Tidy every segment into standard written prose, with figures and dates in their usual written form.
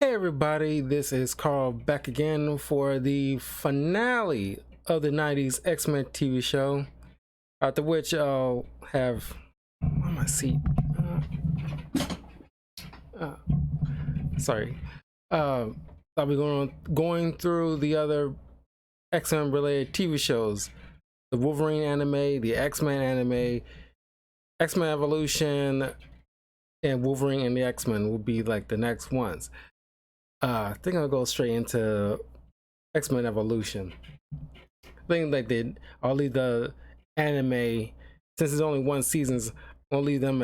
Hey everybody, this is Carl back again for the finale of the 90s X-Men TV show, after which I'll have on my seat. Uh, sorry. I'll be going through the other X-Men related TV shows. The Wolverine anime, the X-Men anime, X-Men Evolution, and Wolverine and the X-Men will be like the next ones. I think I'll go straight into X-Men Evolution. I think I'll leave the anime, since it's only one seasons, I'll leave them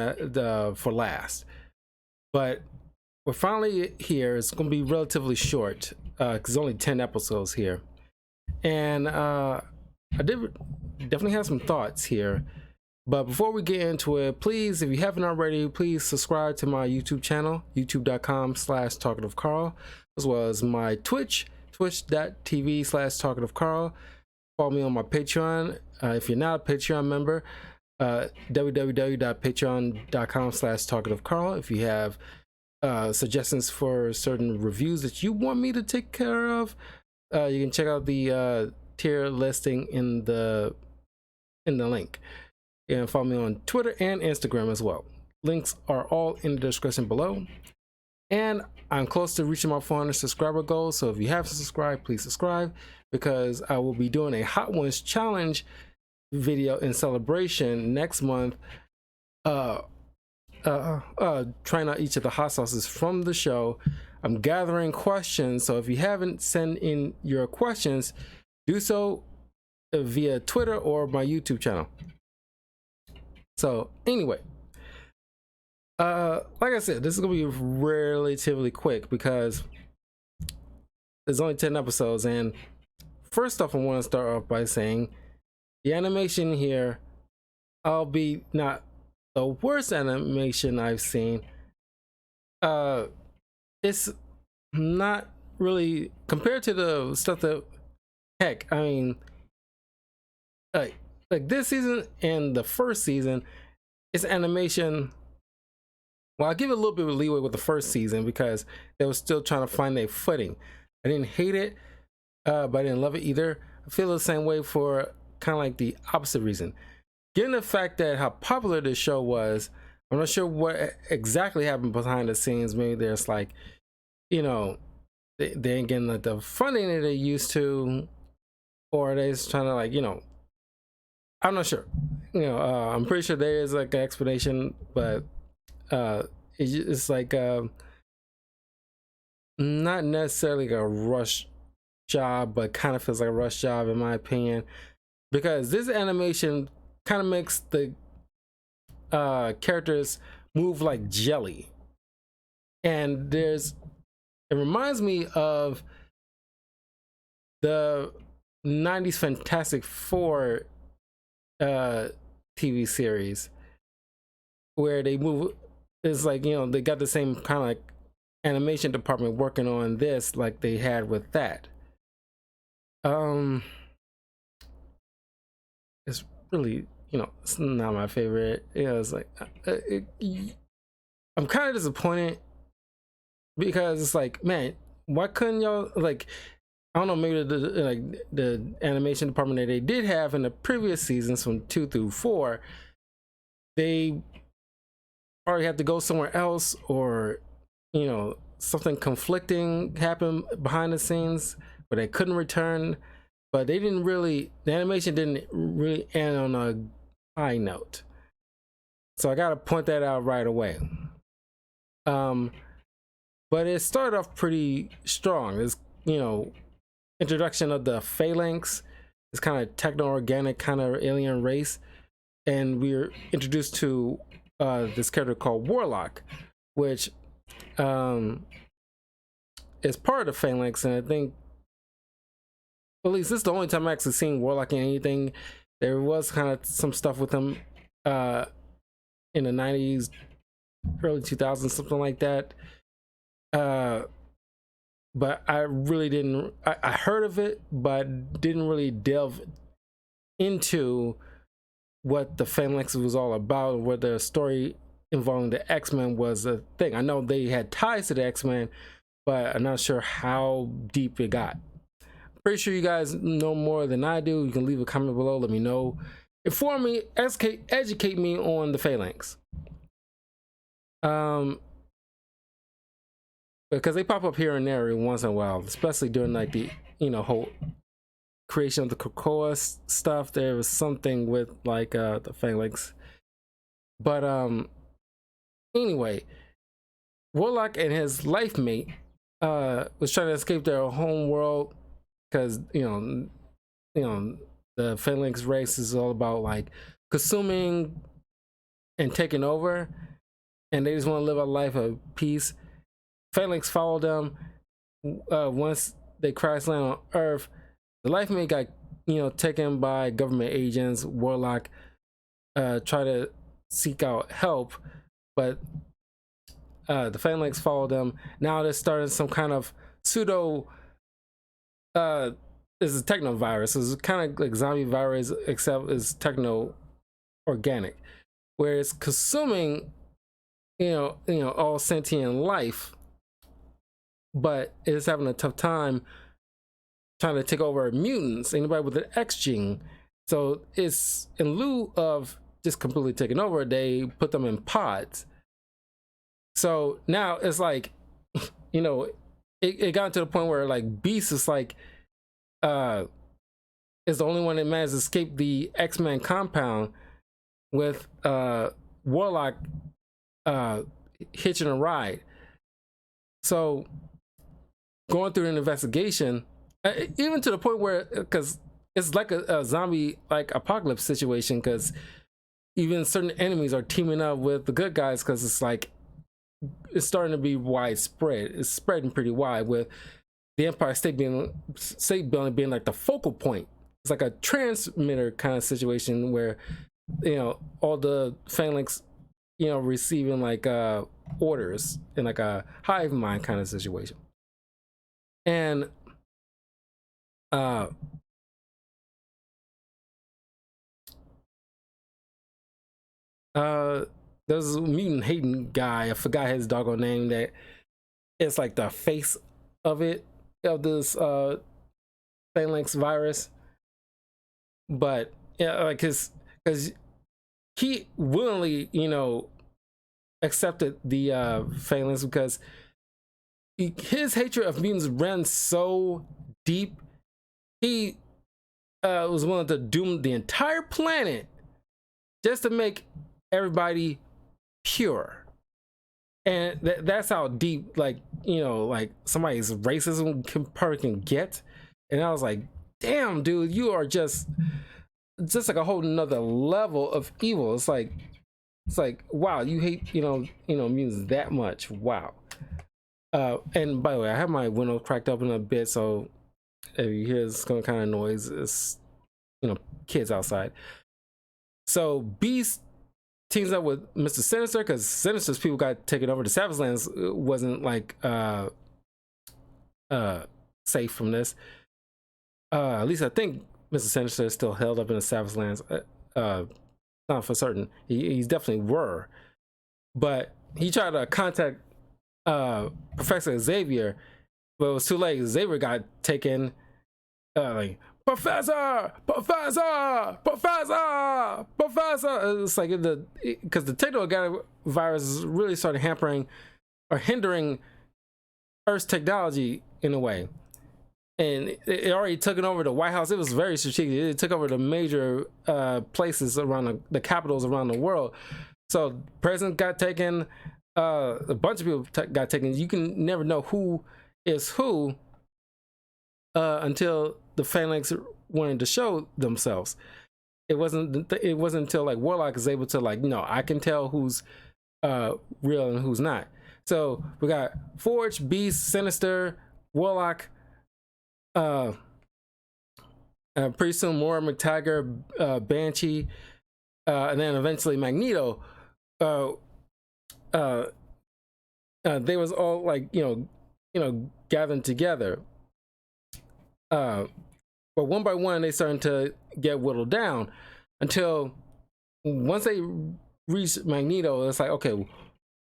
for last. But we're finally here. It's going to be relatively short because only 10 episodes here. And I did definitely have some thoughts here. But before we get into it, please, if you haven't already, please subscribe to my YouTube channel, youtube.com/talkativecarl, as well as my Twitch, twitch.tv/talkativecarl. Follow me on my Patreon. If you're not a Patreon member, www.patreon.com/talkativecarl. If you have suggestions for certain reviews that you want me to take care of, you can check out the tier listing in the link. And follow me on Twitter and Instagram as well. Links are all in the description below. And I'm close to reaching my 400 subscriber goal, so if you haven't subscribed, please subscribe, because I will be doing a Hot Ones challenge video in celebration next month, trying out each of the hot sauces from the show. I'm gathering questions, so if you haven't sent in your questions, do so via Twitter or my YouTube channel. So anyway, like I said, this is gonna be relatively quick because there's only 10 episodes. And first off, I want to start off by saying the animation here, albeit not the worst animation I've seen, it's not really compared to the stuff that, heck, I mean, like this season and the first season, it's animation. Well, I'll give it a little bit of leeway with the first season because they were still trying to find their footing. I didn't hate it, but I didn't love it either. I feel the same way for kind of like the opposite reason. Given the fact that how popular this show was, I'm not sure what exactly happened behind the scenes. Maybe there's like, you know, they ain't getting like the funding that they used to, or they're just trying to, like, you know, I'm not sure. You know, I'm pretty sure there is like an explanation, but it's like not necessarily a rush job, but kind of feels like a rush job in my opinion, because this animation kind of makes the characters move like jelly, and it reminds me of the 90s Fantastic Four TV series, where they move. It's like, you know, they got the same kind of like animation department working on this like they had with that. It's really, you know, it's not my favorite. You know, it's like I'm kind of disappointed because it's like, man, why couldn't y'all, like, I don't know, maybe the animation department that they did have in the previous seasons from 2 through 4, they probably had to go somewhere else, or, you know, something conflicting happened behind the scenes where they couldn't return. But they didn't really, the animation didn't really end on a high note. So I got to point that out right away. But it started off pretty strong. It's, you know, introduction of the Phalanx, this kind of techno-organic kind of alien race, and we're introduced to this character called Warlock, which is part of the Phalanx. And I think, at least this is the only time I've actually seen Warlock in anything. There was kind of some stuff with him in the 90s, early 2000s, something like that. But I really didn't, I heard of it, but didn't really delve into what the Phalanx was all about, what the story involving the X-Men was a thing. I know they had ties to the X-Men, but I'm not sure how deep it got. Pretty sure you guys know more than I do. You can leave a comment below. Let me know. Inform me, educate me on the Phalanx. Because they pop up here and there once in a while, especially during like the whole creation of the Krakoa stuff. There was something with like the Phalanx, but anyway, Warlock and his life mate was trying to escape their home world because the Phalanx race is all about like consuming and taking over, and they just want to live a life of peace. Phalanx followed them. Once they crash land on Earth, the life mate got taken by government agents. Warlock tried to seek out help, but the Phalanx followed them. Now they're starting some kind of pseudo this is techno virus. It's kind of like zombie virus, except it's techno organic, where it's consuming all sentient life, but it's having a tough time trying to take over mutants, anybody with an X gene. So it's, in lieu of just completely taking over, they put them in pods. So now it's like, it got to the point where like Beast is like, is the only one that managed to escape the X-Men compound, with Warlock hitching a ride. So going through an investigation, even to the point where, because it's like a zombie like apocalypse situation, because even certain enemies are teaming up with the good guys, because it's like it's starting to be widespread. It's spreading pretty wide, with the Empire State Building being like the focal point. It's like a transmitter kind of situation where all the Phalanx receiving like orders in like a hive mind kind of situation. And there's a mutant hating guy, I forgot his doggone name, that it's like the face of this Phalanx virus. But yeah, like because he willingly accepted the Phalanx, because his hatred of mutants ran so deep, he was willing to doom the entire planet just to make everybody pure. And that's how deep, like like somebody's racism can get. And I was like, damn, dude, you are just like a whole nother level of evil. It's like wow, you hate mutants that much. Wow. And by the way, I have my window cracked open a bit, so if you hear some kind of noise, it's kids outside. So Beast teams up with Mr. Sinister, because Sinister's people got taken over. The Savage Lands wasn't like safe from this. At least I think Mr. Sinister is still held up in the Savage Lands. Not for certain. He's definitely were, but he tried to contact Professor Xavier, but it was too late. Xavier got taken. Like, Professor. It's like because the techno virus really started hampering or hindering Earth's technology in a way. And it already took over the White House. It was very strategic. It took over the major places around the capitals around the world. So president got taken. A bunch of people got taken. You can never know who is who until the Phalanx wanted to show themselves. It wasn't until like Warlock is able to like, no, I can tell who's real and who's not. So we got Forge, Beast, Sinister, Warlock. Pretty soon more McTaggart, Banshee, and then eventually Magneto. They was all like gathering together. But one by one they starting to get whittled down, until once they reach Magneto, it's like, okay,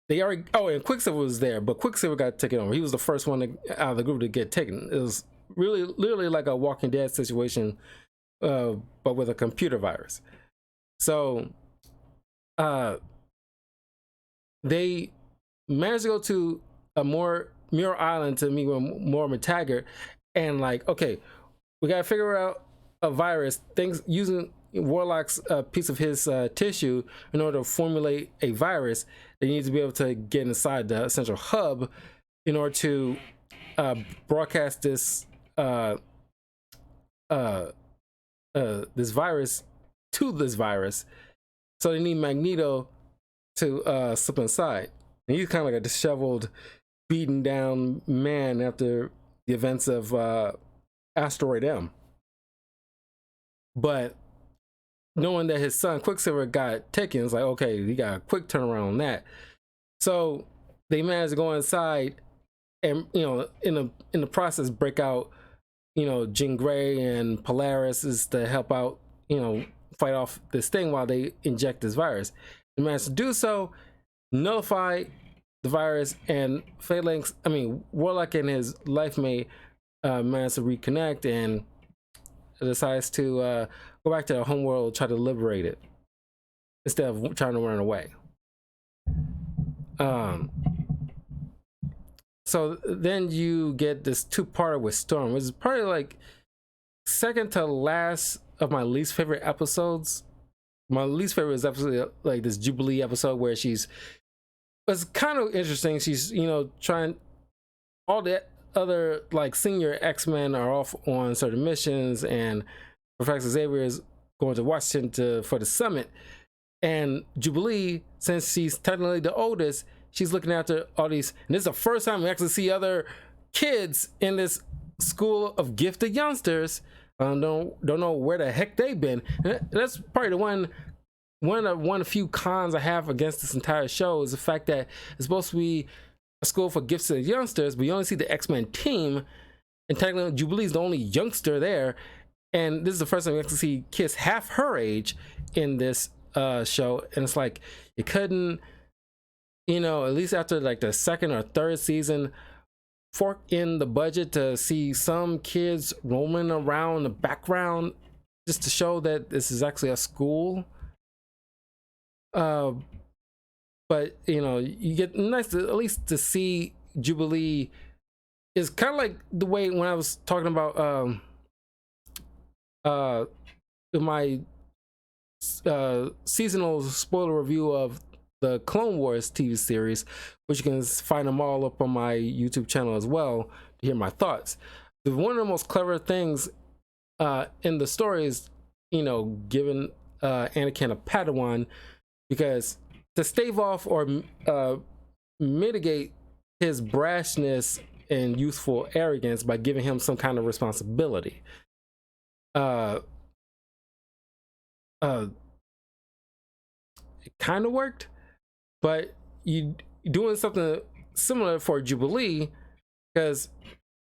they already, oh, and Quicksilver was there, but Quicksilver got taken over. He was the first one out of the group to get taken. It was really literally like a Walking Dead situation, but with a computer virus. So they managed to go to a more Muir Island to meet with Moira MacTaggert, and like, okay, we gotta figure out a virus, things using Warlock's piece of his tissue in order to formulate a virus. They need to be able to get inside the central hub in order to broadcast this this virus to this virus. So they need Magneto to slip inside. And he's kind of like a disheveled, beaten down man after the events of Asteroid M. But knowing that his son Quicksilver got taken, it's like, okay, he got a quick turnaround on that. So they managed to go inside and, you know, in the process break out, you know, Jean Grey and Polaris is to help out, you know, fight off this thing while they inject this virus. They managed to do so, nullify the virus, and Warlock and his life mate managed to reconnect and decides to go back to their homeworld, try to liberate it instead of trying to run away. So then you get this two-parter with Storm, which is probably like second to last of my least favorite episodes. My least favorite is episode like this Jubilee episode where it's kind of interesting. She's, you know, trying, all the other like senior X-Men are off on certain missions, and Professor Xavier is going to Washington for the summit. And Jubilee, since she's technically the oldest, she's looking after all these, and this is the first time we actually see other kids in this school of gifted youngsters. Don't know where the heck they've been. And that's probably the one of the few cons I have against this entire show, is the fact that it's supposed to be a school for gifted youngsters, but you only see the X-Men team, and technically Jubilee's the only youngster there. And this is the first time we actually see kids half her age in this show, and it's like, you couldn't, you know, at least after like the second or third season, fork in the budget to see some kids roaming around the background just to show that this is actually a school. But you know, you get nice to, at least to see Jubilee is kind of like the way when I was talking about my seasonal spoiler review of the Clone Wars TV series, which you can find them all up on my YouTube channel as well to hear my thoughts. One of the most clever things in the story is, you know, giving Anakin a Padawan, because to stave off or mitigate his brashness and youthful arrogance by giving him some kind of responsibility. It kind of worked, but you doing something similar for Jubilee, because,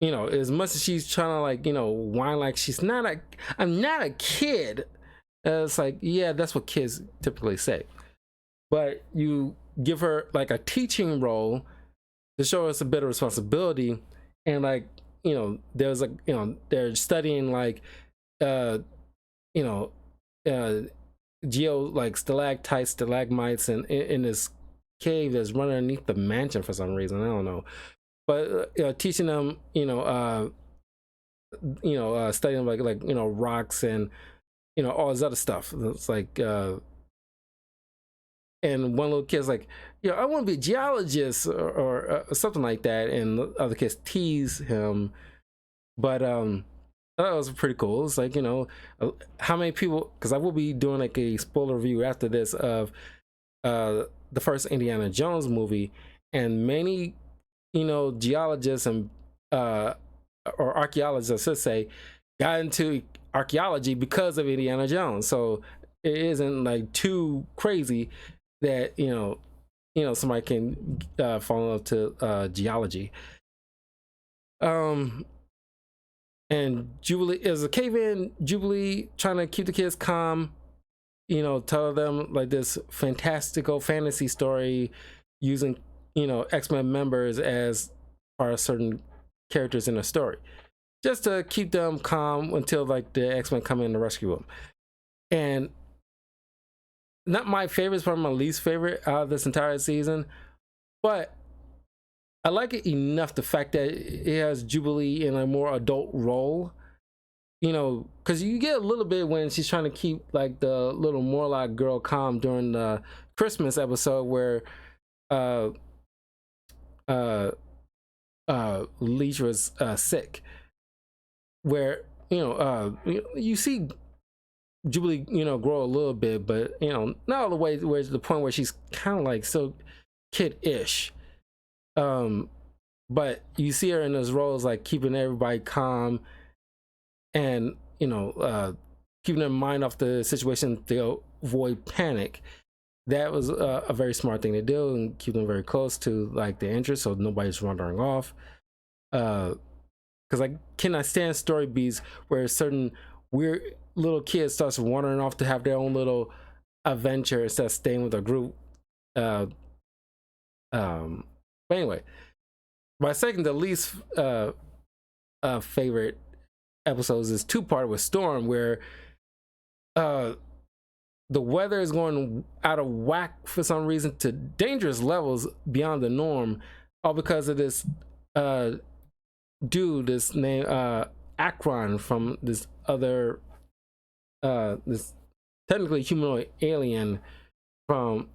you know, as much as she's trying to, like, you know, whine like I'm not a kid, it's like, yeah, that's what kids typically say, but you give her like a teaching role to show us a bit of responsibility. And like, you know, there's like, you know, they're studying like like stalactites, stalagmites, and in this cave that's running underneath the mansion for some reason, I don't know, but teaching them, studying like you know, rocks and, you know, all this other stuff. It's like and one little kid's like, yeah, I want to be a geologist or something like that, and the other kids tease him. But that was pretty cool. It's like, you know, how many people, because I will be doing like a spoiler review after this of the first Indiana Jones movie, and many, you know, geologists and or archaeologists, I should say, got into archaeology because of Indiana Jones. So it isn't like too crazy that, you know, somebody can fall in love to geology. And Jubilee is a cave-in. Jubilee trying to keep the kids calm, you know, tell them like this fantastical fantasy story using, X-Men members as are certain characters in a story, just to keep them calm until like the X-Men come in to rescue them. And not my favorite, it's probably my least favorite out of this entire season, but I like it enough, the fact that it has Jubilee in a more adult role, because you get a little bit when she's trying to keep like the little Morlock girl calm during the Christmas episode where Leech was sick, where you see Jubilee grow a little bit, but not all the way where the point where she's kind of like still kid-ish, but you see her in those roles like keeping everybody calm and keeping their mind off the situation to avoid panic. That was a very smart thing to do, and keep them very close to like the interest so nobody's wandering off. Because I cannot stand story beats where certain weird little kids starts wandering off to have their own little adventure instead of staying with a group. But anyway, my second to least favorite episodes is two-part with Storm, where the weather is going out of whack for some reason to dangerous levels beyond the norm, all because of this dude, this name Akron, from this other this technically humanoid alien from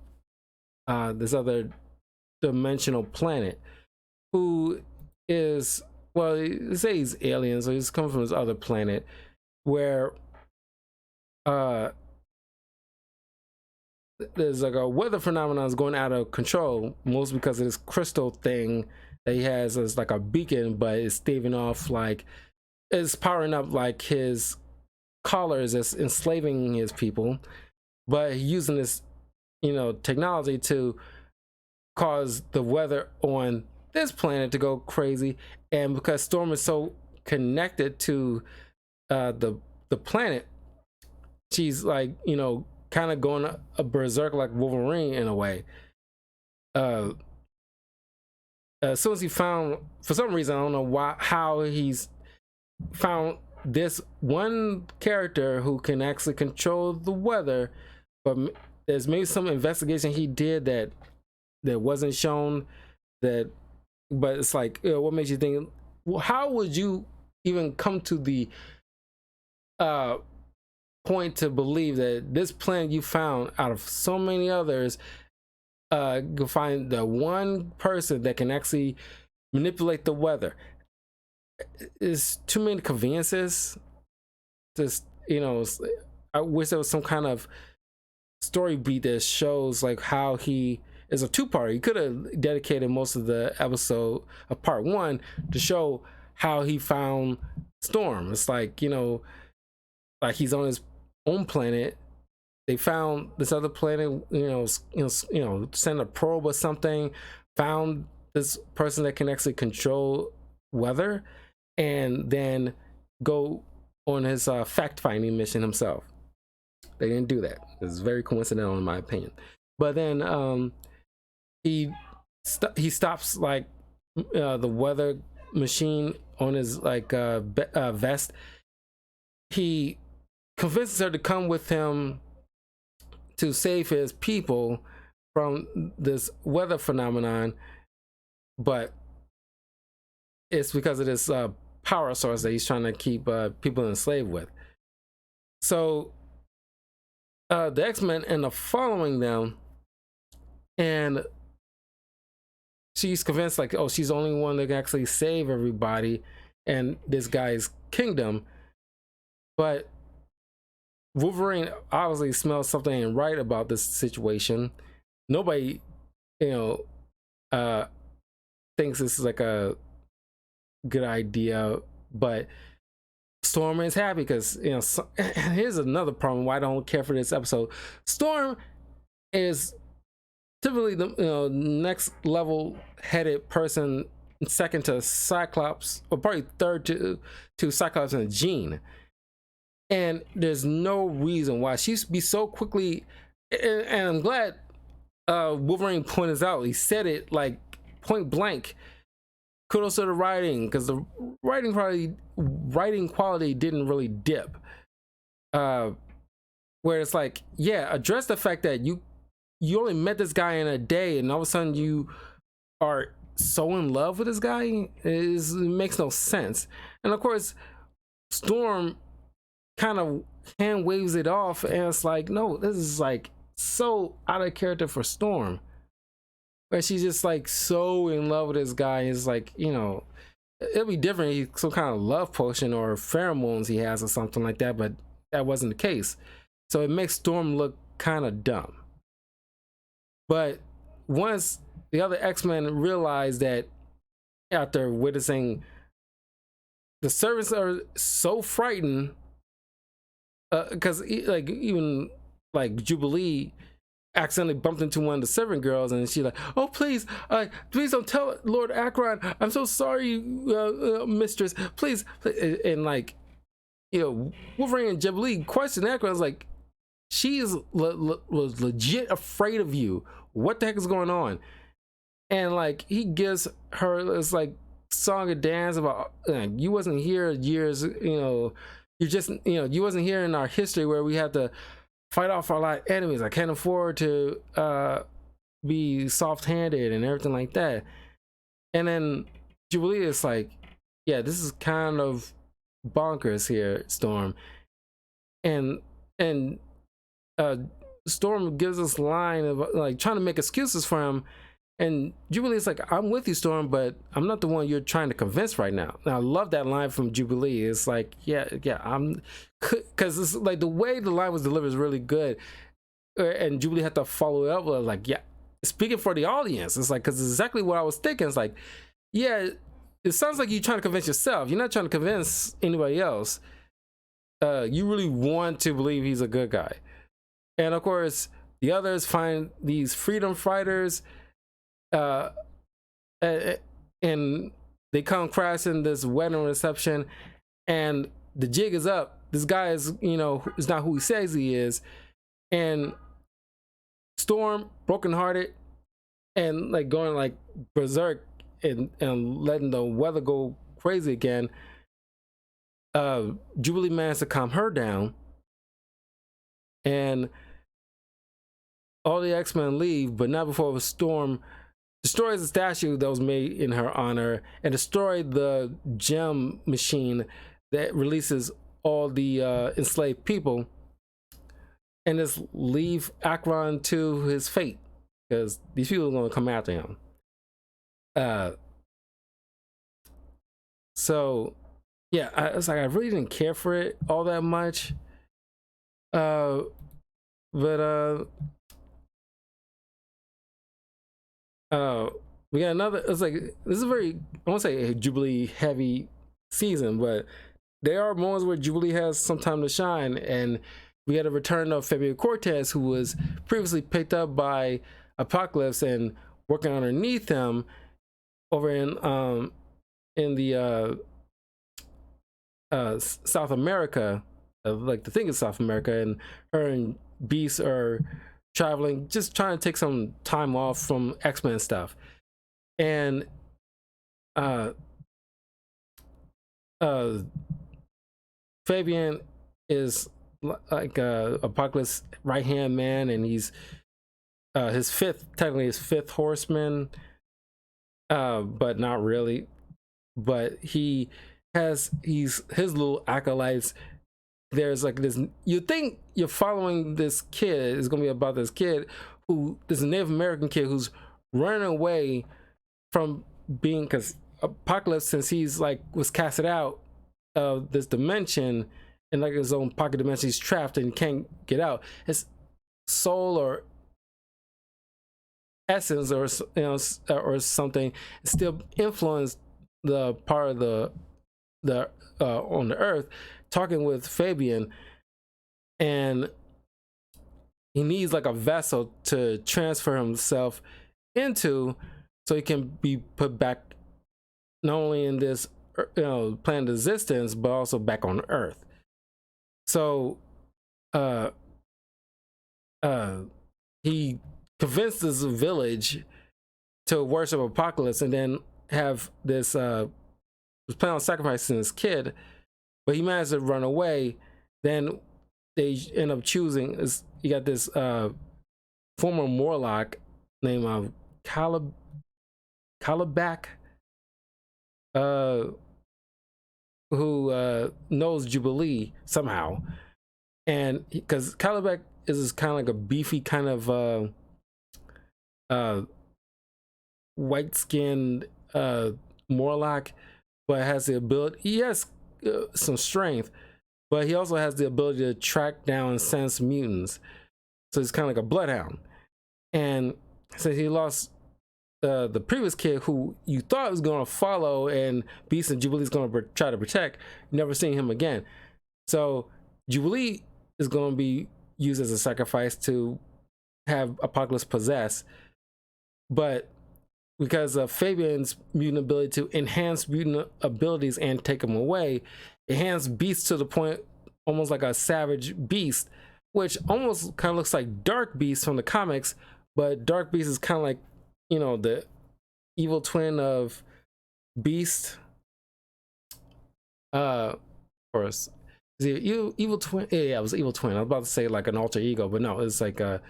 this other dimensional planet, who is, well, they say he's alien, so he's coming from this other planet where there's like a weather phenomenon is going out of control, mostly because of this crystal thing that he has as like a beacon, but it's staving off, like it's powering up like his collars that's enslaving his people, but he's using this technology to cause the weather on this planet to go crazy. And because Storm is so connected to the planet, she's like kind of going a berserk like Wolverine in a way. As soon as he found, for some reason, I don't know how he's found this one character who can actually control the weather, but there's maybe some investigation he did that wasn't shown, but it's like, what makes you think, well, how would you even come to the point to believe that this planet you found out of so many others, you'll find the one person that can actually manipulate the weather? It's too many conveniences. Just I wish there was some kind of story beat that shows like how he is a two-part. He could have dedicated most of the episode of part one to show how he found Storm. It's like like he's on his own planet. They found this other planet, send a probe or something, found this person that can actually control weather, and then go on his fact-finding mission himself. They didn't do that. It's very coincidental in my opinion. But then he stops like the weather machine on his like vest. He convinces her to come with him to save his people from this weather phenomenon, but it's because of this power source that he's trying to keep people enslaved with. So the X-Men end up following them, and she's convinced like, oh, she's the only one that can actually save everybody and this guy's kingdom. But Wolverine obviously smells something ain't right about this situation. Nobody thinks this is like a good idea, but Storm is happy because here's another problem why I don't care for this episode. Storm is typically the next level headed person, second to Cyclops, or probably third to Cyclops and Jean. And there's no reason why she's be so quickly, and I'm glad Wolverine points out, he said it like point blank. Kudos to the writing, because the writing quality didn't really dip. Where it's like, yeah, address the fact that you only met this guy in a day, and all of a sudden you are so in love with this guy. It makes no sense. And of course, Storm kind of hand waves it off, and it's like, no, this is like so out of character for Storm, where she's just like so in love with this guy. It's like, you know, it'll be different. He's some kind of love potion or pheromones he has or something like that, but that wasn't the case. So it makes Storm look kind of dumb. But once the other X-Men realize that, after witnessing the servants are so frightened, because like even like Jubilee accidentally bumped into one of the servant girls, and she's like, "Oh, please don't tell Lord Akron. I'm so sorry, mistress. Please." And like, you know, Wolverine and Jubilee question Akron's like, she was legit afraid of you. What the heck is going on? And like, he gives her this like song and dance about, you wasn't here years, you know, you wasn't here in our history where we had to fight off our lot enemies. I can't afford to be soft-handed and everything like that. And then Jubilee is like, yeah, this is kind of bonkers here, Storm. And Storm gives this line of like trying to make excuses for him, and Jubilee is like, I'm with you, Storm, but I'm not the one you're trying to convince right now. And I love that line from Jubilee. It's like, yeah, I'm, because it's like the way the line was delivered is really good, and Jubilee had to follow it up with like, yeah, speaking for the audience. It's like, because it's exactly what I was thinking. It's like, yeah, it sounds like you're trying to convince yourself. You're not trying to convince anybody else. You really want to believe he's a good guy. And of course, the others find these freedom fighters, and they come crashing this wedding reception, and the jig is up. This guy is, you know, is not who he says he is. And Storm, brokenhearted and like going like berserk and letting the weather go crazy again. Jubilee managed to calm her down, and all the X-Men leave, but not before Storm destroys the statue that was made in her honor and destroyed the gem machine that releases all the enslaved people, and just leave Akron to his fate, because these people are going to come after him. So yeah, it's like I really didn't care for it all that much. But we got another. It's like, this is very, I won't say a Jubilee heavy season, but there are moments where Jubilee has some time to shine, and we had a return of Fabio Cortez, who was previously picked up by Apocalypse and working underneath him over in the South America, like the thing is South America, and her and Beast are traveling, just trying to take some time off from X-Men stuff. And Fabian is like Apocalypse right hand man, and he's his fifth horseman, but not really. But his little acolytes. There's like this, you think you're following this kid, it's gonna be about this kid this Native American kid who's running away from being, because Apocalypse, since he's like was casted out of this dimension in like his own pocket dimension, he's trapped and can't get out. His soul or essence, or you know, or something, still influenced the part of the on the earth, talking with Fabian, and he needs like a vessel to transfer himself into, so he can be put back not only in this, you know, plane of existence, but also back on Earth. So he convince this village to worship Apocalypse, and then have this was planning on sacrificing his kid, but he managed to run away. Then they end up choosing is you got this former Morlock named Kalibak, who knows Jubilee somehow, and because Kalibak is kind of like a beefy kind of white skinned Morlock, but has the ability. He has some strength, but he also has the ability to track down and sense mutants. So he's kind of like a bloodhound. And since he lost the previous kid who you thought was going to follow and Beast and Jubilee's going to try to protect, never seeing him again. So Jubilee is going to be used as a sacrifice to have Apocalypse possess. But because of Fabian's mutant ability to enhance mutant abilities and take them away, enhance Beast to the point almost like a savage Beast, which almost kind of looks like Dark Beast from the comics, but Dark Beast is kind of like, you know, the evil twin of Beast. Of course, the evil twin. Yeah, it was evil twin. I was about to say like an alter ego, but no, it's like a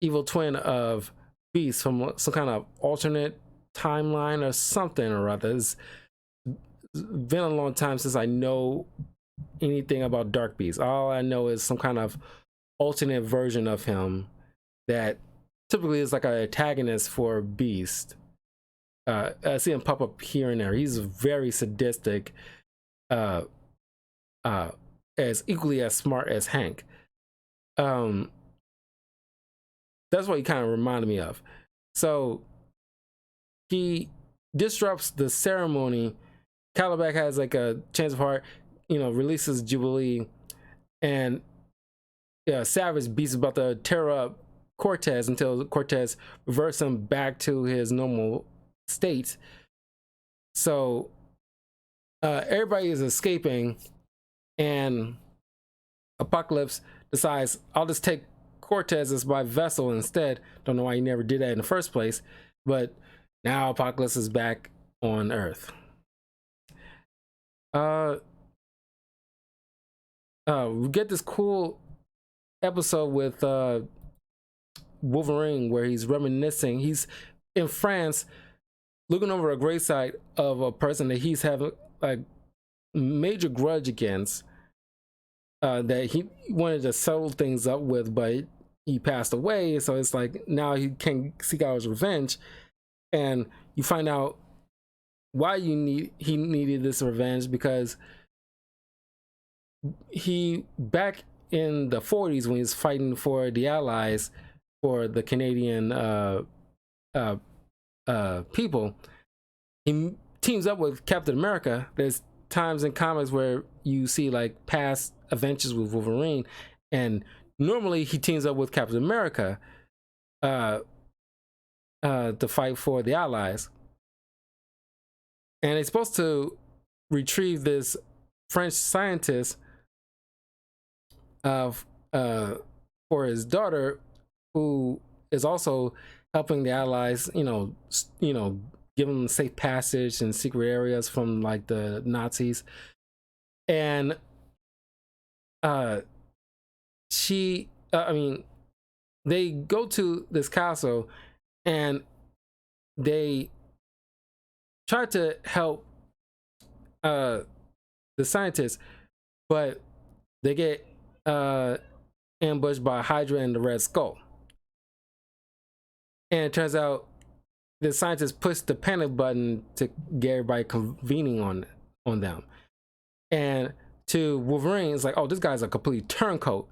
evil twin of Beast from some kind of alternate timeline or something or other. It's been a long time since I know anything about Dark Beast. All I know is some kind of alternate version of him that typically is like an antagonist for Beast. I see him pop up here and there. He's very sadistic, as equally as smart as Hank. That's what he kind of reminded me of. So he disrupts the ceremony. Kalibak has like a chance of heart, you know, releases Jubilee, and Savage Beast is about to tear up Cortez until Cortez reverts him back to his normal state. So everybody is escaping, and Apocalypse decides, I'll just take Cortez as my vessel instead. Don't know why he never did that in the first place, but now Apocalypse is back on Earth. We get this cool episode with Wolverine where he's reminiscing. He's in France looking over a gravesite of a person that he's having a major grudge against, that he wanted to settle things up with, but he passed away. So it's like now he can seek out his revenge, and you find out why he needed this revenge, because he, back in the 40s when he was fighting for the Allies, for the Canadian people, he teams up with Captain America. There's times in comics where you see like past adventures with Wolverine, and normally he teams up with Captain America to fight for the Allies. And he's supposed to retrieve this French scientist for his daughter, who is also helping the Allies, you know, give them safe passage in secret areas from like the Nazis. And they go to this castle and they try to help the scientists, but they get ambushed by Hydra and the Red Skull. And it turns out the scientists pushed the panic button to get everybody convening on them. And to Wolverine, it's like, oh, this guy's a complete turncoat.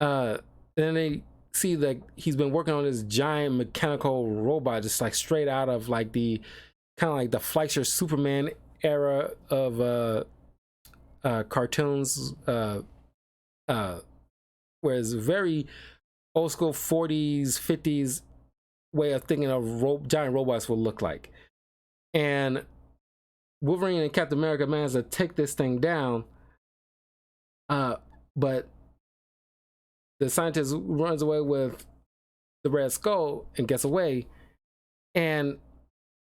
And then they see that he's been working on this giant mechanical robot, just like straight out of like the kind of like the Fleischer Superman era of cartoons, whereas very old school 40s 50s way of thinking of giant robots will look like. And Wolverine and Captain America managed to take this thing down, but the scientist runs away with the Red Skull and gets away. And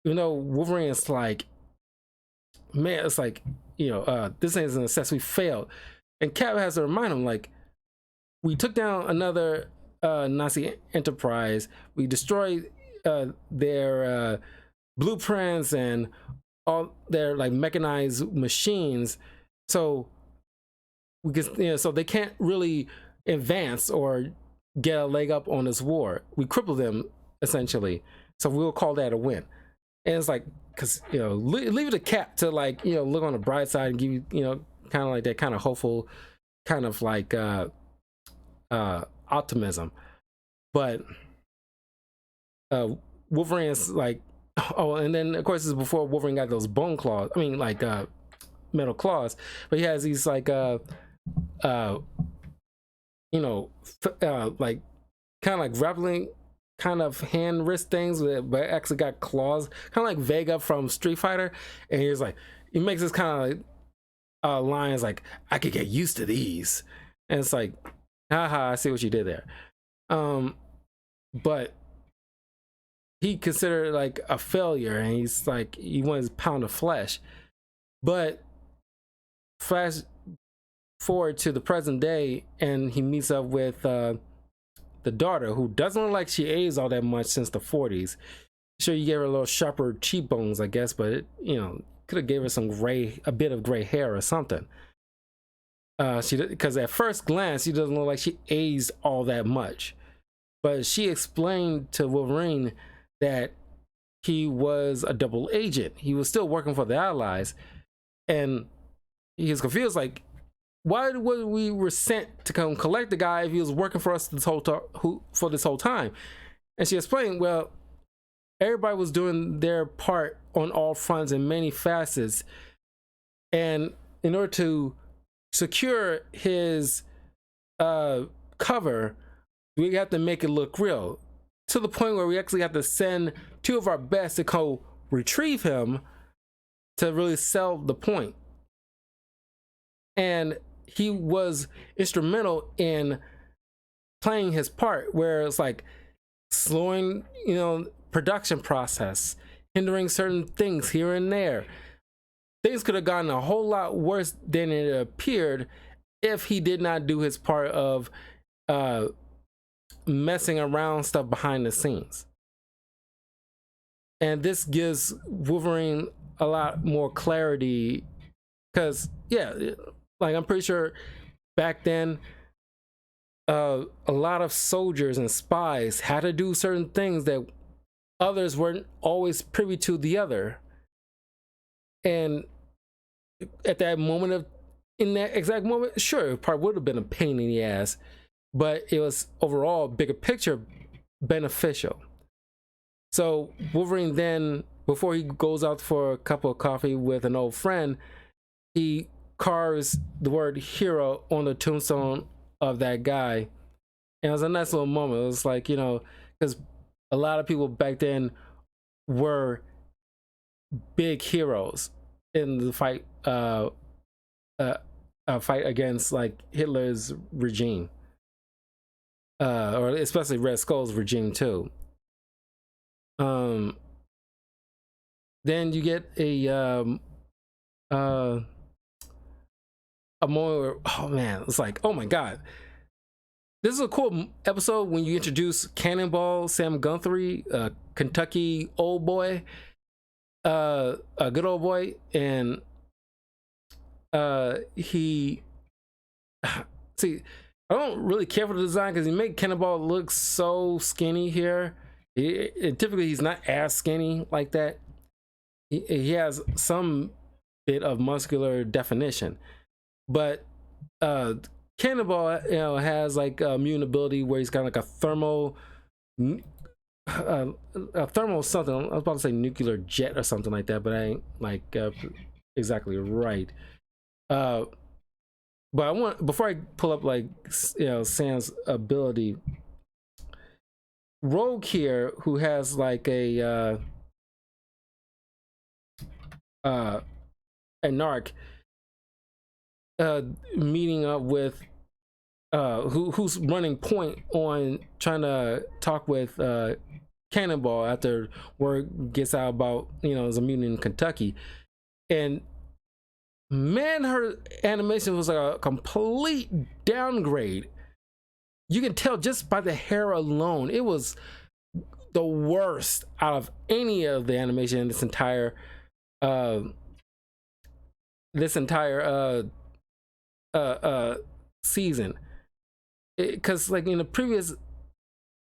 Wolverine is like, man, it's like, this ain't a success. We failed. And Cap has to remind him, like, we took down another Nazi enterprise. We destroyed their blueprints and all their like mechanized machines. So we can, so they can't really advance or get a leg up on this war. We crippled them essentially. So we'll call that a win. And it's like, because leave it to Cap to like look on the bright side and give you kind of like that kind of hopeful kind of like optimism. But Wolverine is like, oh, and then of course this is before Wolverine got those bone claws. I mean like metal claws, but he has these like like kind of like grappling kind of hand wrist things, but actually got claws, kind of like Vega from Street Fighter. And he's like, he makes this kind of like lines like, I could get used to these. And it's like, haha, I see what you did there. But he considered it like a failure, and he's like, he wants a pound of flesh. But flash forward to the present day, and he meets up with the daughter, who doesn't look like she aged all that much since the 40s. Sure, you gave her a little sharper cheekbones, I guess, but it, could have gave her some a bit of gray hair or something. Because at first glance, she doesn't look like she aged all that much. But she explained to Wolverine that he was a double agent. He was still working for the Allies, and he was confused, like, why were we sent to come collect the guy if he was working for us this whole time? And she explained, well, everybody was doing their part on all fronts in many facets, and in order to secure his cover, we have to make it look real, to the point where we actually have to send 2 of our best to go retrieve him to really sell the point. And he was instrumental in playing his part, where it's like slowing, production process, hindering certain things here and there. Things could have gotten a whole lot worse than it appeared if he did not do his part of messing around stuff behind the scenes. And this gives Wolverine a lot more clarity, because like, I'm pretty sure back then a lot of soldiers and spies had to do certain things that others weren't always privy to the other. And at that moment in that exact moment, sure, it probably would have been a pain in the ass, but it was overall bigger picture beneficial. So Wolverine then, before he goes out for a cup of coffee with an old friend, he carves the word hero on the tombstone of that guy. And it was a nice little moment. It was like, because a lot of people back then were big heroes in the fight against like Hitler's regime, or especially Red Skull's regime too. Then you get a moment where, oh man, it's like, oh my god, this is a cool episode when you introduce Cannonball Sam Guthrie, Kentucky old boy, a good old boy. And he see, I don't really care for the design, because he made Cannonball look so skinny here. Typically he's not as skinny like that. He has some bit of muscular definition, but Cannonball has like a mutant ability where he's got like a thermal something. I was about to say nuclear jet or something like that, but I ain't like exactly right. But I want, before I pull up like Sam's ability, Rogue here, who has like a narc, meeting up with who's running point on trying to talk with Cannonball after word gets out about, you know, there's a mutant in Kentucky. And man, her animation was like a complete downgrade. You can tell just by the hair alone. It was the worst out of any of the animation in this entire season. Because like in the previous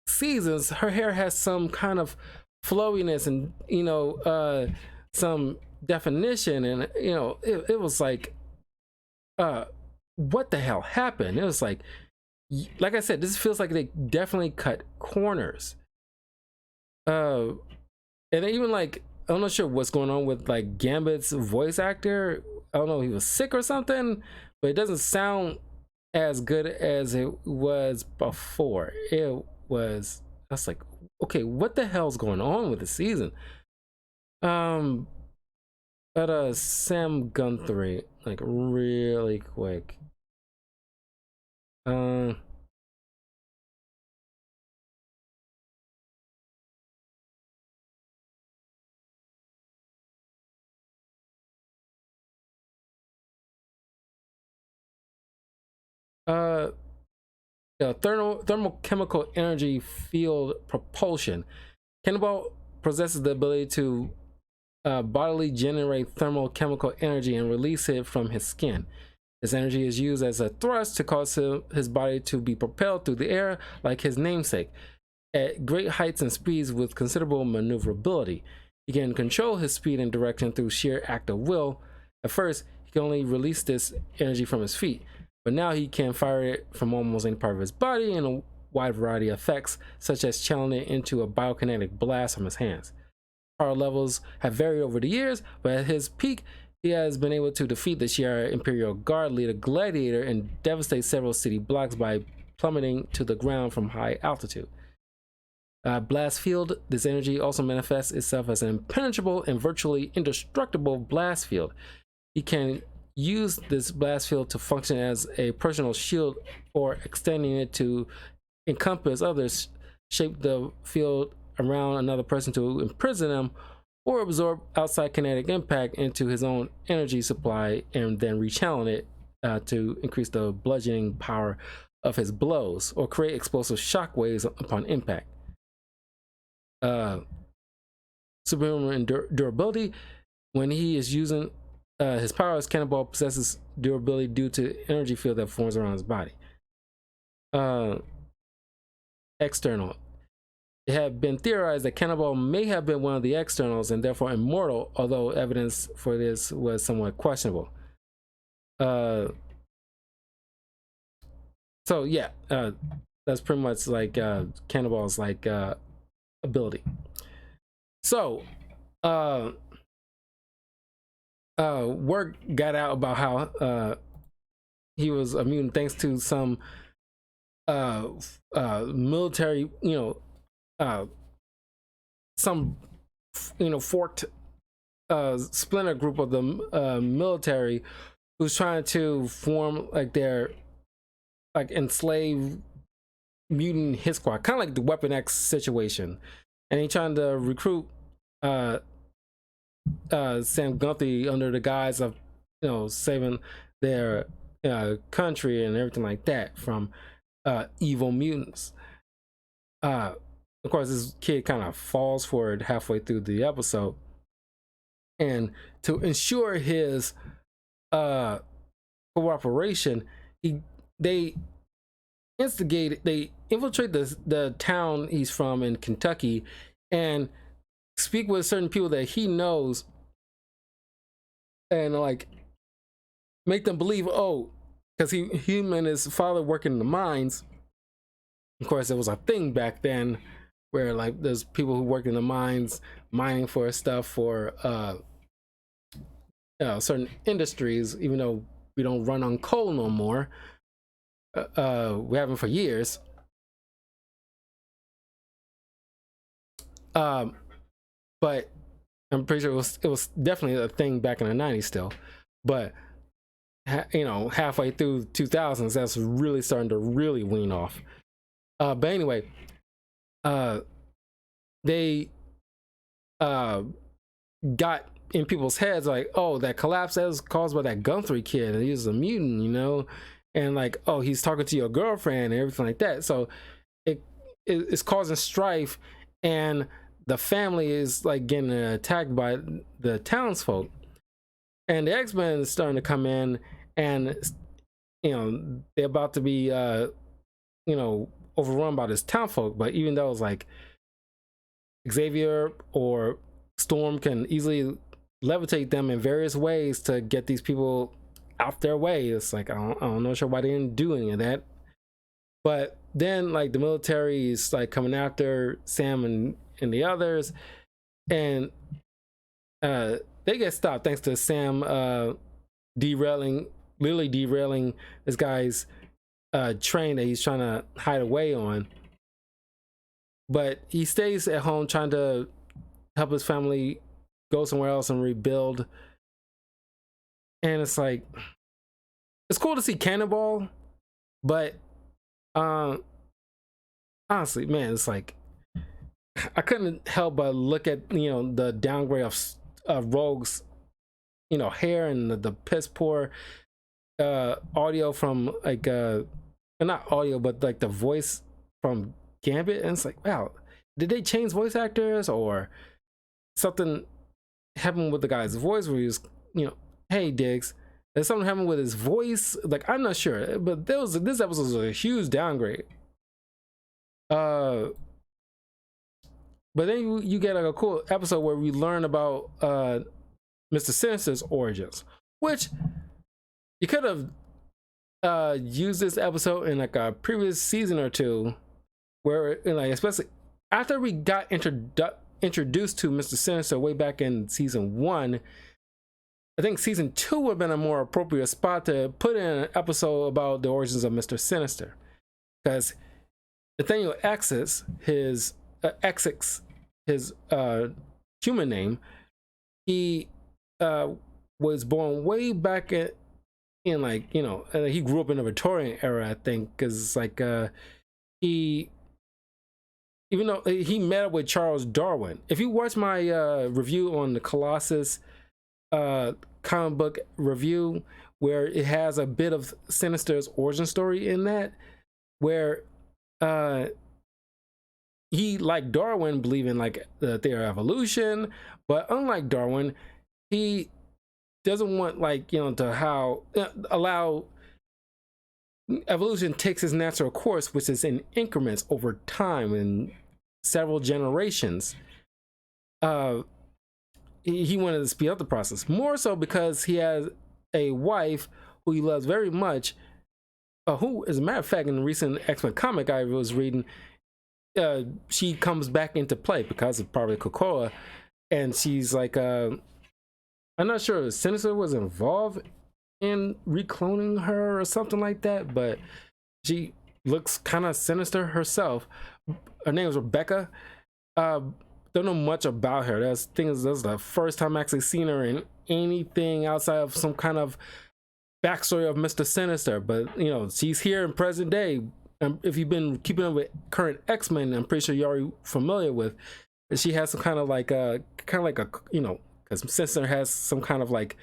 seasons, her hair has some kind of flowiness and, you know, some definition, and you know, it was like what the hell happened? It was like I said, this feels like they definitely cut corners. And even like, I'm not sure what's going on with like Gambit's voice actor. I don't know, he was sick or something, but it doesn't sound as good as it was before. It was, I was like, okay, what the hell's going on with the season? But Sam Guthrie, like really quick. Thermochemical energy field propulsion. Cannonball possesses the ability to bodily generate thermochemical energy and release it from his skin. This energy is used as a thrust to cause his body to be propelled through the air like his namesake, at great heights and speeds with considerable maneuverability. He can control his speed and direction through sheer act of will. At first, he can only release this energy from his feet, but now he can fire it from almost any part of his body in a wide variety of effects, such as channeling it into a biokinetic blast from his hands. Power levels have varied over the years, but at his peak, he has been able to defeat the Shi'ar Imperial Guard leader Gladiator and devastate several city blocks by plummeting to the ground from high altitude. Blast field. This energy also manifests itself as an impenetrable and virtually indestructible blast field. He can use this blast field to function as a personal shield, or extending it to encompass others, shape the field around another person to imprison them, or absorb outside kinetic impact into his own energy supply and then rechannel it to increase the bludgeoning power of his blows, or create explosive shock waves upon impact. Superhuman durability. When he is using his powers, Cannonball possesses durability due to energy field that forms around his body. External. It had been theorized that Cannonball may have been one of the externals and therefore immortal, although evidence for this was somewhat questionable. So yeah, that's pretty much like Cannonball's like ability. So word got out about how he was a mutant thanks to some military, some forked splinter group of the military who's trying to form like their like enslaved mutant hit squad, kind of like the Weapon X situation, and he trying to recruit Sam Guthrie under the guise of saving their country and everything like that from evil mutants. Of course, this kid kind of falls for it halfway through the episode, and to ensure his cooperation, they infiltrate the town he's from in Kentucky and speak with certain people that he knows, and like make them believe, because him and his father working in the mines. Of course, it was a thing back then where like there's people who work in the mines mining for stuff for certain industries, even though we don't run on coal no more. We haven't for years. But I'm pretty sure it was definitely a thing back in the 90s still. But halfway through 2000s, that's really starting to really wean off. But anyway, they got in people's heads like, oh, that collapse that was caused by that Guthrie kid, and he was a mutant, and like, oh, he's talking to your girlfriend and everything like that. So it's causing strife, and the family is like getting attacked by the townsfolk, and the X-Men is starting to come in, and they're about to be overrun by this townfolk. But even though it's like Xavier or Storm can easily levitate them in various ways to get these people out their way, it's like I don't know sure why they didn't do any of that. But then like the military is like coming after Sam and the others, and they get stopped thanks to Sam derailing this guy's train that he's trying to hide away on. But he stays at home trying to help his family go somewhere else and rebuild. And it's like, it's cool to see Cannonball, but honestly, man, it's like I couldn't help but look at the downgrade of Rogue's hair and the piss poor audio from like not audio but like the voice from Gambit, and it's like, wow, did they change voice actors or something happened with the guy's voice where he was hey Diggs, there's something happened with his voice, like I'm not sure, but this episode was a huge downgrade. But then you get like a cool episode where we learn about Mr. Sinister's origins, which you could have used this episode in like a previous season or two, where like especially after we got introduced to Mr. Sinister way back in season 1. I think season 2 would have been a more appropriate spot to put in an episode about the origins of Mr. Sinister, because Nathaniel Essex, his human name, he was born way back in like he grew up in the Victorian era, I think, because it's like even though he met up with Charles Darwin. If you watch my review on the Colossus comic book review, where it has a bit of Sinister's origin story in that, where he, like Darwin, believed in like the theory of evolution, but unlike Darwin, he doesn't want like to allow evolution takes its natural course, which is in increments over time and several generations. He wanted to speed up the process, more so because he has a wife who he loves very much, who, as a matter of fact, in the recent X-Men comic I was reading, she comes back into play because of probably Krakoa, and she's like, I'm not sure if Sinister was involved in recloning her or something like that, but she looks kind of sinister herself. Her name is Rebecca. Don't know much about her. That's the first time I actually seen her in anything outside of some kind of backstory of Mr. Sinister. But she's here in present day. If you've been keeping up with current X-Men, I'm pretty sure you're already familiar with. She has some kind of like because Sinister has some kind of like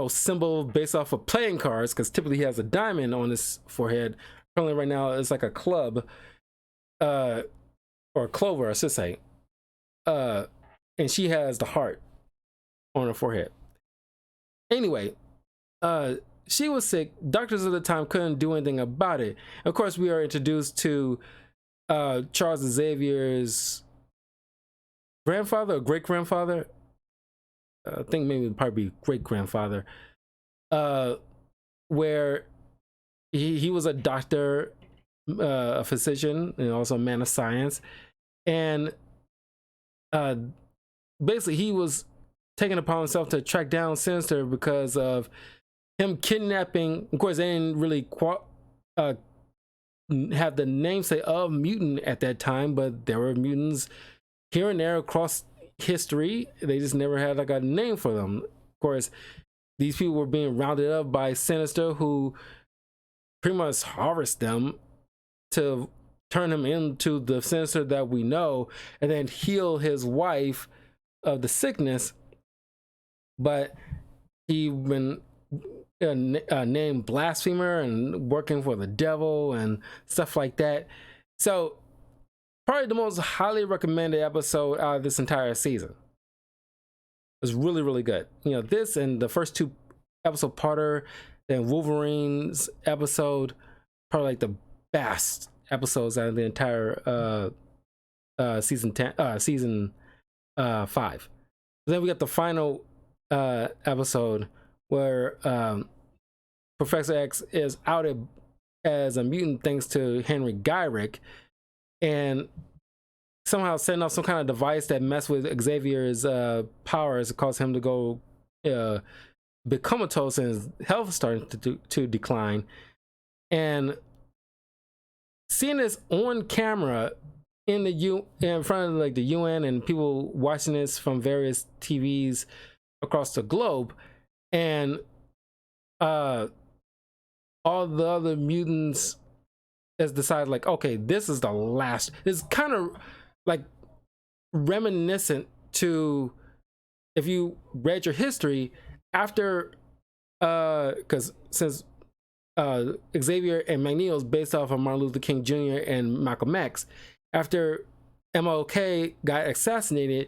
symbol based off of playing cards, because typically he has a diamond on his forehead. Currently right now it's like a club, or a clover I should say, and she has the heart on her forehead. Anyway, she was sick. Doctors at the time couldn't do anything about it. Of course, we are introduced to Charles Xavier's grandfather or great grandfather. I think maybe probably great grandfather, where he was a doctor, a physician, and also a man of science, and basically he was taking upon himself to track down Sinister because of him kidnapping. Of course, they didn't really have the namesake of mutant at that time, but there were mutants here and there across history. They just never had like a name for them. Of course, these people were being rounded up by Sinister, who pretty much harvest them to turn him into the Sinister that we know, and then heal his wife of the sickness. But he been named blasphemer and working for the devil and stuff like that. So probably the most highly recommended episode out of this entire season. It was really, really good. You know, this and the first two episode parter, then Wolverine's episode, probably like the best episodes out of the entire season 5. Then we got the final episode where Professor X is outed as a mutant thanks to Henry Gyrick, and somehow setting up some kind of device that messed with Xavier's powers to cause him to go become comatose and his health starting to decline. And seeing this on camera in front of like the UN and people watching this from various TVs across the globe, and all the other mutants has decided like, okay, this is the last. It's kind of like reminiscent to, if you read your history after, because since Xavier and Magneto is based off of Martin Luther King Jr. and Malcolm X, after MLK got assassinated,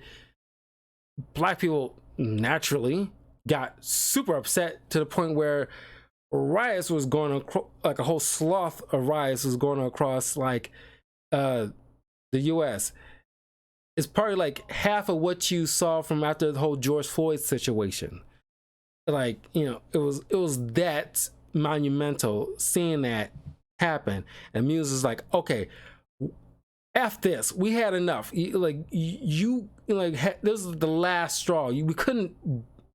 black people naturally got super upset to the point where riots was going like a whole sloth of riots was going across like the US. It's probably like half of what you saw from after the whole George Floyd situation. Like, you know, it was that monumental seeing that happen. And Muse is like, okay, F this, we had enough. This is the last straw. We couldn't,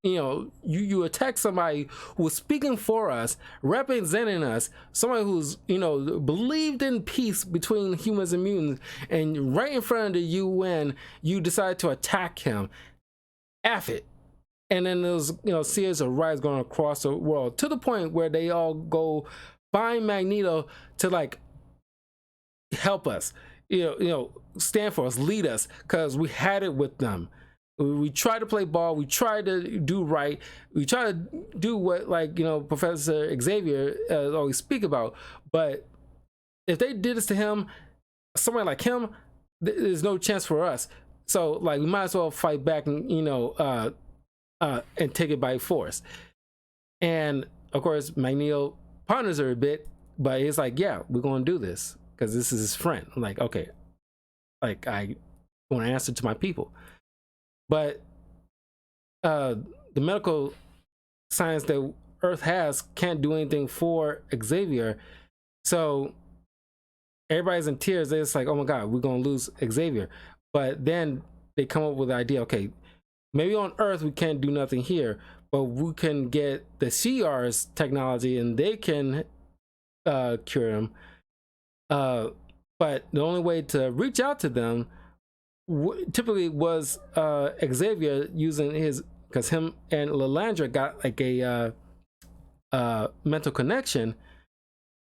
you attack somebody who was speaking for us, representing us, somebody who's, believed in peace between humans and mutants, and right in front of the UN, you decide to attack him. F it. And then there's, series of riots going across the world to the point where they all go find Magneto to like help us, stand for us, lead us, because we had it with them. We tried to play ball. We tried to do right. We tried to do what, Professor Xavier always speak about. But if they did this to him, somebody like him, there's no chance for us. So, like, we might as well fight back and, and take it by force. And, of course, Magneto ponders her a bit, but he's like, yeah, we're going to do this because this is his friend. I'm like, okay, like, I want to answer to my people. But the medical science that Earth has can't do anything for Xavier. So everybody's in tears. They're just like, oh my God, we're going to lose Xavier. But then they come up with the idea, okay, maybe on Earth we can't do nothing here, but we can get the Shi'ar's technology and they can cure him. But the only way to reach out to them typically was Xavier using his, because him and Lilandra got like a mental connection,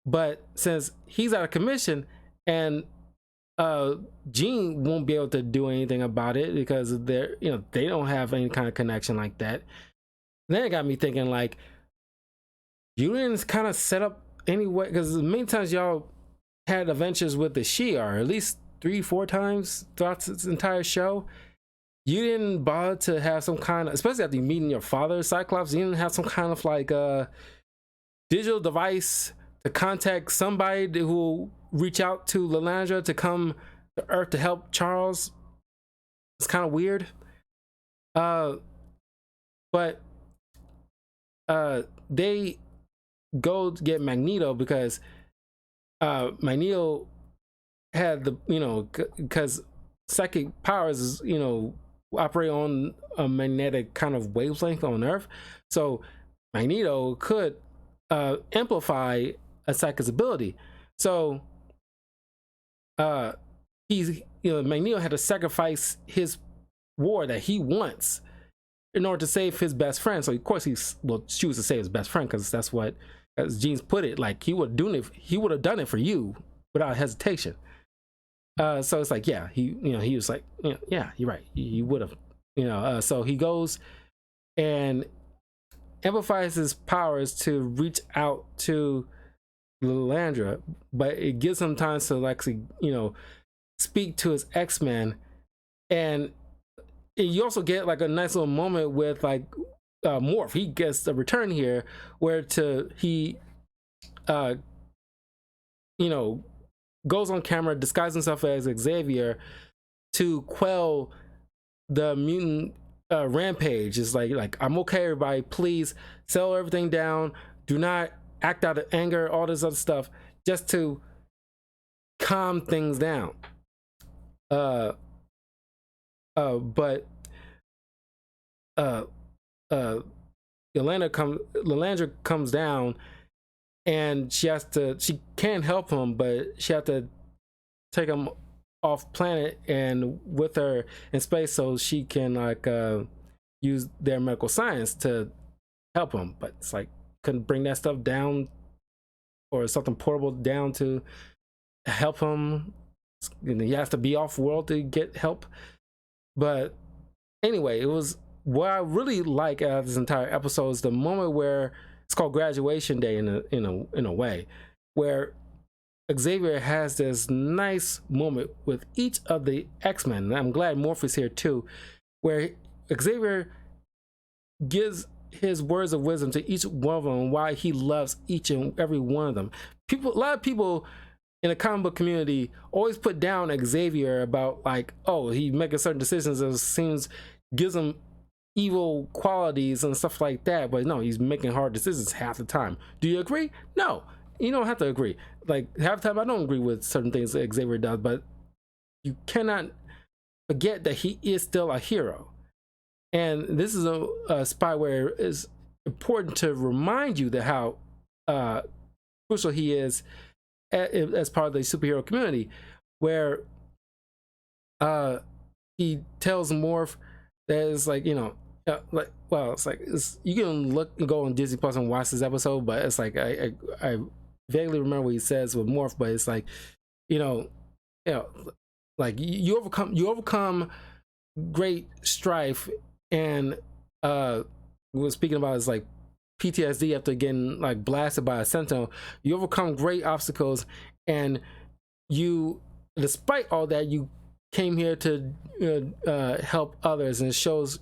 but since he's out of commission and Jean won't be able to do anything about it because they're, they don't have any kind of connection like that. Then it got me thinking, like, you didn't kind of set up anyway, because many times y'all had adventures with the Shi'ar, at least 3-4 times throughout this entire show. You didn't bother to have some kind of, especially after you meeting your father, Cyclops, you didn't have some kind of like digital device to contact somebody who will reach out to Lilandra to come to Earth to help Charles. It's kind of weird. But they go to get Magneto because Magneto had the, because psychic powers is, operate on a magnetic kind of wavelength on Earth. So Magneto could amplify a psychic's ability. So he's, Magneto had to sacrifice his war that he wants in order to save his best friend. So of course he will choose to save his best friend because that's what, as Jeans put it, like he would have done it for you without hesitation. So it's like, yeah, he was like, yeah, you're right, he would have, so he goes and amplifies his powers to reach out to Lilandra, but it gives him time to actually, speak to his X-Men. And you also get like a nice little moment with like Morph. He gets a return here where he goes on camera, disguises himself as Xavier to quell the mutant rampage. It's like, I'm okay, everybody, please settle everything down, do not act out of anger, all this other stuff, just to calm things down. But Lilandra comes down, and she can't help him, but she has to take him off planet and with her in space so she can like use their medical science to help him. But it's like, couldn't bring that stuff down or something portable down to help him. He has to be off world to get help. But anyway, it was what I really like out of this entire episode is the moment where it's called graduation day in a way, where Xavier has this nice moment with each of the X-Men. And I'm glad Morpheus here too, where Xavier gives his words of wisdom to each one of them and why he loves each and every one of them. A lot of people in the comic book community always put down Xavier about like, oh, he making certain decisions that seems gives him evil qualities and stuff like that, but no, he's making hard decisions half the time. Do you agree? No, you don't have to agree. Like half the time I don't agree with certain things that Xavier does, but you cannot forget that he is still a hero. And this is a spot where it's important to remind you that how crucial he is as part of the superhero community, where he tells Morph that it's like, you can look and go on Disney Plus and watch this episode, but it's like I vaguely remember what he says with Morph, but it's like, like you overcome great strife, and we're speaking about is like PTSD after getting like blasted by a Sentinel. You overcome great obstacles, and you, despite all that, you came here to help others, and it shows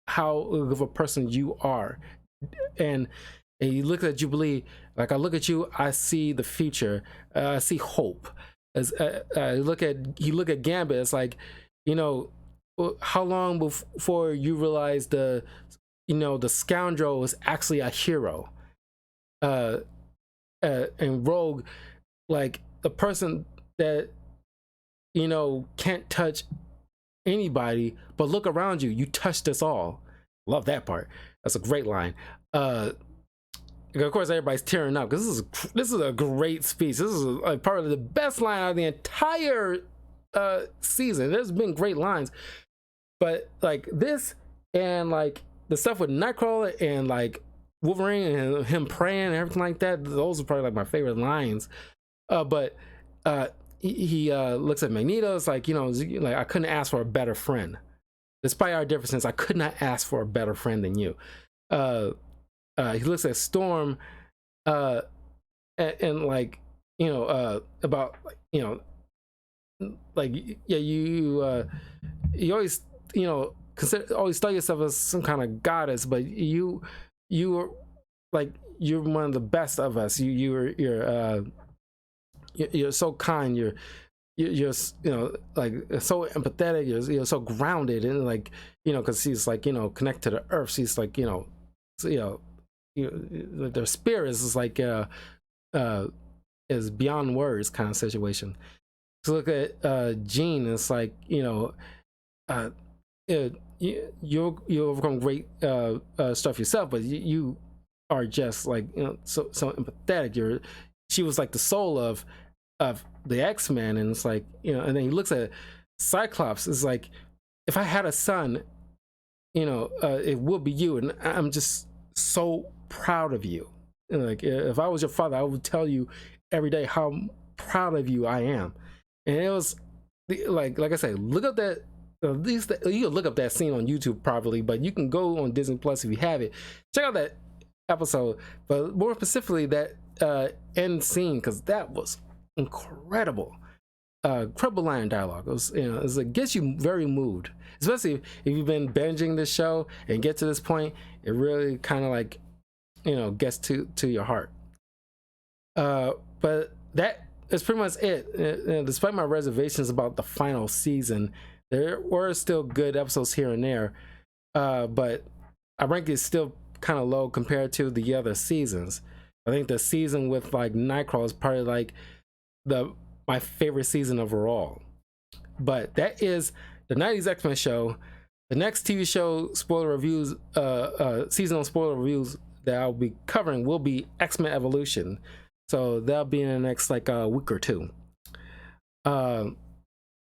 how of a person you are. And he looks at Jubilee like, I look at you, I see the future, I see hope. As he look at Gambit, it's like, how long before you realize the scoundrel is actually a hero, and Rogue, like the person that can't touch anybody, but look around you, you touched us all. Love that part. That's a great line. Of course everybody's tearing up because this is a great speech. This is a part of the best line out of the entire season. There's been great lines, but like this, and like the stuff with Nightcrawler and like Wolverine and him praying and everything like that, those are probably like my favorite lines. But he looks at Magneto. It's like, like I couldn't ask for a better friend. Despite our differences, I could not ask for a better friend than you. He looks at Storm, and like, about, like, yeah, you always, always thought yourself as some kind of goddess, but you are like, you're one of the best of us. You're so kind. You're like so empathetic. You're so grounded, and like, because she's like, connected to the earth. She's like, their spirits is like is beyond words kind of situation. So look at Jean. It's like, you overcome great stuff yourself, but you are just like, so empathetic. She was like the soul of the X-Men, and it's like, and then he looks at Cyclops. It's like, if I had a son, it will be you, and I'm just so proud of you. And like, if I was your father, I would tell you every day how proud of you I am. And it was like I said, look up that. At least you can look up that scene on YouTube probably, but you can go on Disney Plus if you have it. Check out that episode, but more specifically that end scene, because that was incredible. Incredible line dialogue. It gets you very moved, especially if you've been binging this show and get to this point. It really kind of like gets to your heart. But that is pretty much it. Despite my reservations about the final season, there were still good episodes here and there, but I rank it still kind of low compared to the other seasons. I think the season with like Nightcrawler is probably like my favorite season overall. But that is the 90s X-Men show. The next TV show spoiler reviews, seasonal spoiler reviews that I'll be covering will be X-Men Evolution. So that'll be in the next like week or two.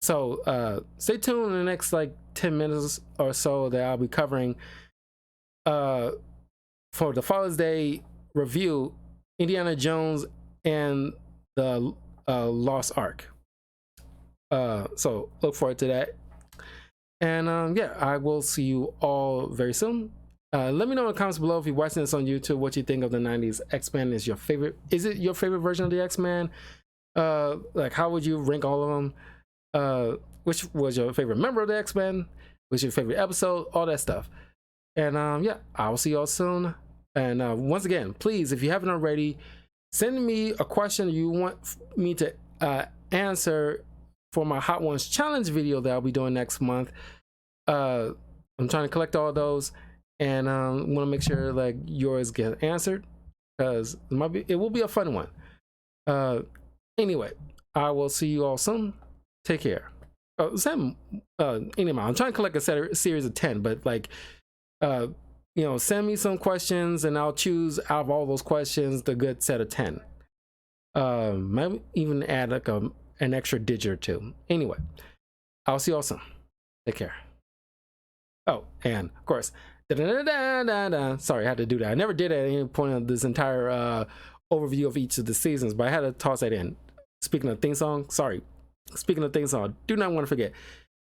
So stay tuned in the next like 10 minutes or so that I'll be covering for the Father's Day review, Indiana Jones and the Lost Ark. So look forward to that. And yeah, I will see you all very soon. Let me know in the comments below if you're watching this on YouTube what you think of the 90s X-Men. Is it your favorite version of the X-Men? Like, how would you rank all of them? Which was your favorite member of the X-Men? What's your favorite episode? All that stuff. And yeah, I'll see y'all soon. And once again, please, if you haven't already, send me a question you want me to answer for my Hot Ones challenge video that I'll be doing next month. I'm trying to collect all those, and want to make sure like yours get answered, because it will be a fun one. Anyway, I will see you all soon. Take care. Anyway, I'm trying to collect a series of 10, but like, send me some questions and I'll choose out of all those questions the good set of 10. Maybe even add like an extra digit or two. Anyway, I'll see you all soon. Take care. Oh, and of course, sorry, I had to do that. I never did it at any point of this entire overview of each of the seasons, but I had to toss that in. Speaking of theme song, do not want to forget.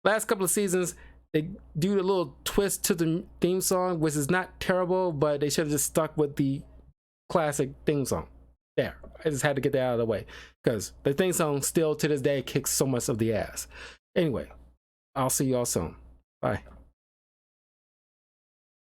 Last couple of seasons, they do a little twist to the theme song, which is not terrible, but they should have just stuck with the classic theme song. There, I just had to get that out of the way, because the theme song still to this day kicks so much of the ass. Anyway, I'll see you all soon. Bye.